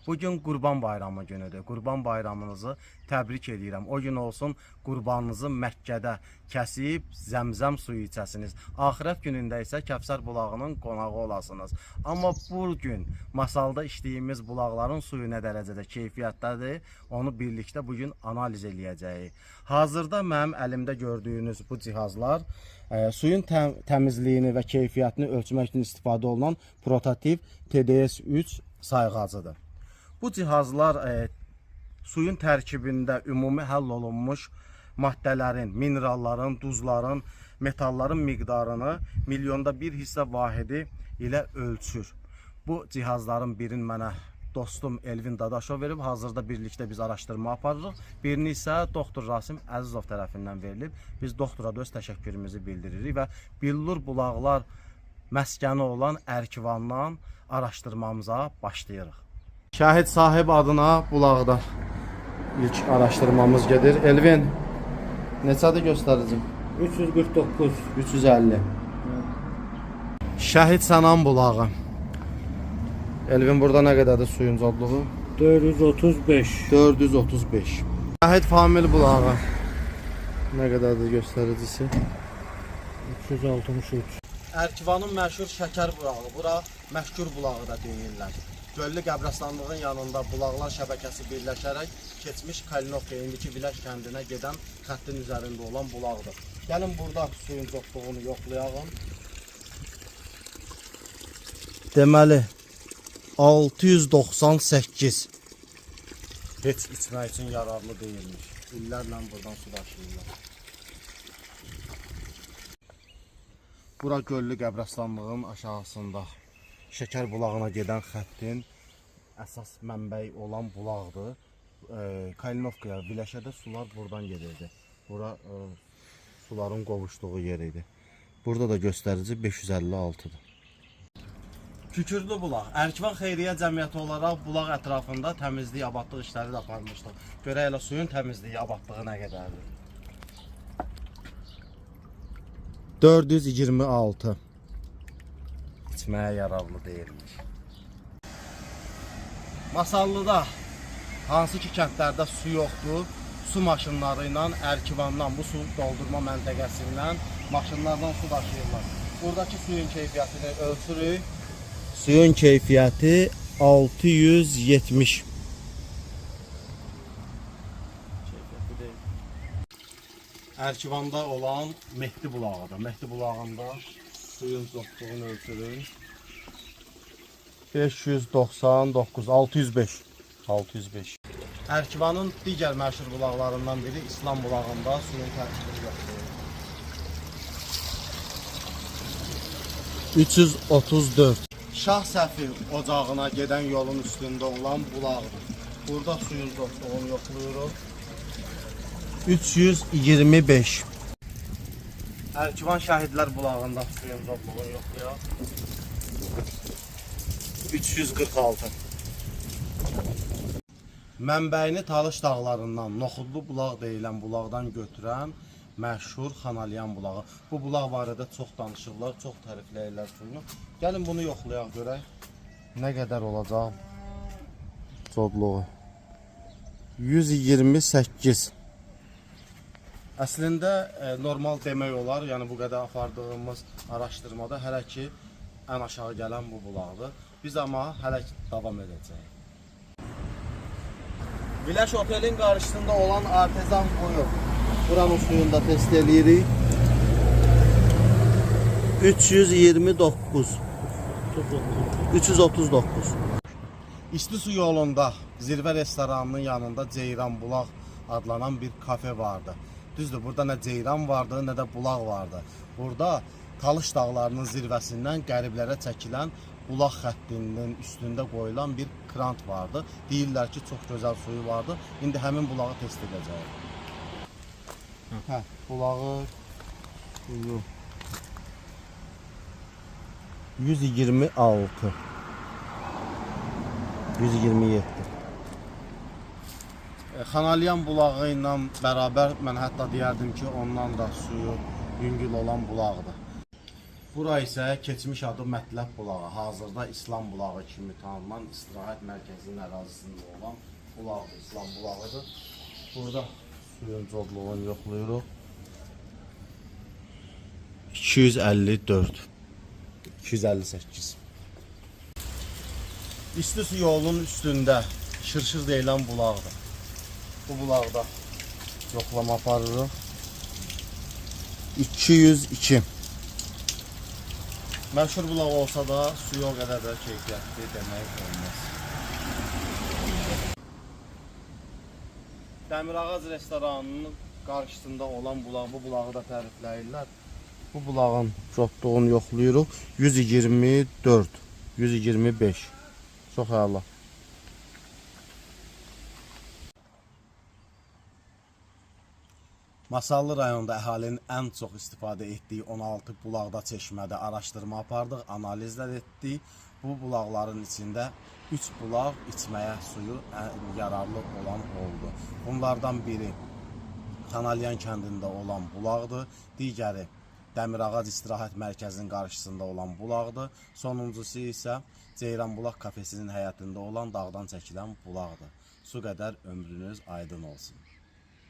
Bugün Qurban Bayramı günüdür. Qurban bayramınızı təbrik edirəm. O gün olsun qurbanınızı Məkkədə kəsib zəmzəm suyu içəsiniz. Axirət günündə isə Kəvsər bulağının qonağı olasınız. Amma bu gün masalda içdiyimiz bulaqların suyu nə dərəcədə keyfiyyətlidir, onu birlikdə bugün analiz eləyəcəyik. Hazırda mənim əlimdə gördüyünüz bu cihazlar suyun təmizliyini və keyfiyyətini ölçmək üçün istifadə olunan prototip TDS-3 sayğacıdır. Bu cihazlar suyun tərkibində ümumi həll olunmuş maddələrin, mineralların, duzların, metalların miqdarını milyonda bir hissə vahidi ilə ölçür. Bu cihazların birini mənə dostum Elvin Dadaşov verib, hazırda birlikdə biz araşdırma aparırıq. Birini isə doktor Rasim Əzizov tərəfindən verilib. Biz doktora da öz təşəkkürümüzü bildiririk və Billur bulaqlar məskəni olan Ərkivandan araşdırmamıza başlayırıq. Şahid sahib adına bulaqda ilk araşdırmamız gedir. Elvin, neçədir göstəricim? 349. 350. Şəhid Sənan bulağı. Elvin, burada nə qədərdir suyun codluğu? 435. 435. Şəhid Famil bulağı. Nə qədərdir göstəricisi? 363. Ərkivanın məşhur şəkər bulağı. Bura məşhur bulağı da deyirlər. Göllü qəbrəstanlığın yanında bulaqlar şəbəkəsi birləşərək keçmiş Kalinovka indiki Viləş kəndinə gedən xəttin üzərində olan bulaqdır. Gəlin burada suyun codluğunu yoxlayalım. Deməli 698. Heç içmək üçün yararlı deyilmiş. İllərlə buradan su daşıyırlar. Bura Göllü qəbrəstanlığın aşağısında şəkər bulağına gedən xəttin əsas mənbəyi olan bulaqdır. Kalinovkaya, Viləşə də sular buradan gedirdi. Bura suların qovuşduğu yer idi. Burada da göstərici 556-dır. Kükürdü bulaq. Ərkivan Xeyriyyə Cəmiyyəti olaraq bulaq ətrafında təmizlik, abadlıq işləri də aparmışdıq. Görək elə suyun təmizliyi, abadlığı nə qədərdir. 426. İçməyə yararlı deyilmiş. Masallıda hansı ki kəndlərdə su yoxdur, su maşınları ilə Ərkivandan, bu su doldurma məntəqəsindən maşınlardan su daşıyırlar. Buradakı suyun keyfiyyətini ölçürük. Suyun keyfiyyəti 670. Ərkivanda olan Mehdi bulağıdır. Mehdi bulağında suyun codluğunu ölçürük. 599, 605. 605. Ərkivanın digər məşhur bulaqlarından biri İslam bulağında suyun tərkibini yoxlayır. 334. Şah Səfi ocağına gedən yolun üstündə olan bulaqdır. Burada suyun codluğunu yoxlayırıq. 325. Ərkivan Şəhidlər bulağında suyun codluğunu yoxlayırıq. 346. Mənbəyini Talış dağlarından, Noxudlu bulaq deyilən bulaqdan götürən məşhur Xanalyan bulağı. Bu bulaq barədə çox danışırlar, çox tərifləyirlər suyunu. Gəlin bunu yoxlayaq görək. Nə qədər olacaq codluğu? 128. Əslində normal demək olar, yəni bu qədər apardığımız araşdırmada hələ ki ən aşağı gələn bu bulaqdır. Biz amma hələ ki davam edəcəyik. Viləş otelin qarşısında olan artezan quyu. Buranın suyunu da test edirik. 329. 339. İsti su yolunda Zirvə restoranının yanında Ceyran Bulaq adlanan bir kafe vardı. Düzdür, burada nə ceyran vardı, nə də bulaq vardı. Burada Talış dağlarının zirvəsindən qəriblərə çəkilən bulaq xəttinin üstündə qoyulan bir krant vardı. Deyirlər ki, çox gözəl suyu vardı. İndi həmin bulağı test edəcəyik. Bulağı suyu 126. 127. Xanalyan bulağı ilə bərabər mən hətta deyərdim ki, ondan da suyu yüngül olan bulaqdır. Bura isə keçmiş adı Mətləb bulağı, hazırda İslam bulağı kimi tanınan istirahət mərkəzinin ərazisində olan bulaqdır, İslam bulağıdır. Burada suyun codluğunu yoxlayırıq. 254, 258. İsti su yolunun üstündə Şırşır deyilən bulaqdır. Bu bulaqda yoxlama aparırıq. 202. Məşhur bulaq olsa da suyu o qədər də keyfiyyətli demək olmaz. Dəmirağac restoranının qarşısında olan bulaq, bu bulağı da tərifləyirlər. Bu bulağın cotluğunu yoxlayırıq. 124, 125. Çox əla. Masallı rayonunda əhalinin ən çox istifadə etdiyi 16 bulaqda çeşmədə araşdırma apardıq, analizlər etdik. Bu bulaqların içində 3 bulaq içməyə suyu yararlı olan oldu. Bunlardan biri Kanalyan kəndində olan bulaqdır, digəri Dəmirağac İstirahət Mərkəzinin qarşısında olan bulaqdır. Sonuncusu isə Ceyranbulaq kafesinin həyətində olan dağdan çəkilən bulaqdır. Su qədər ömrünüz aydın olsun.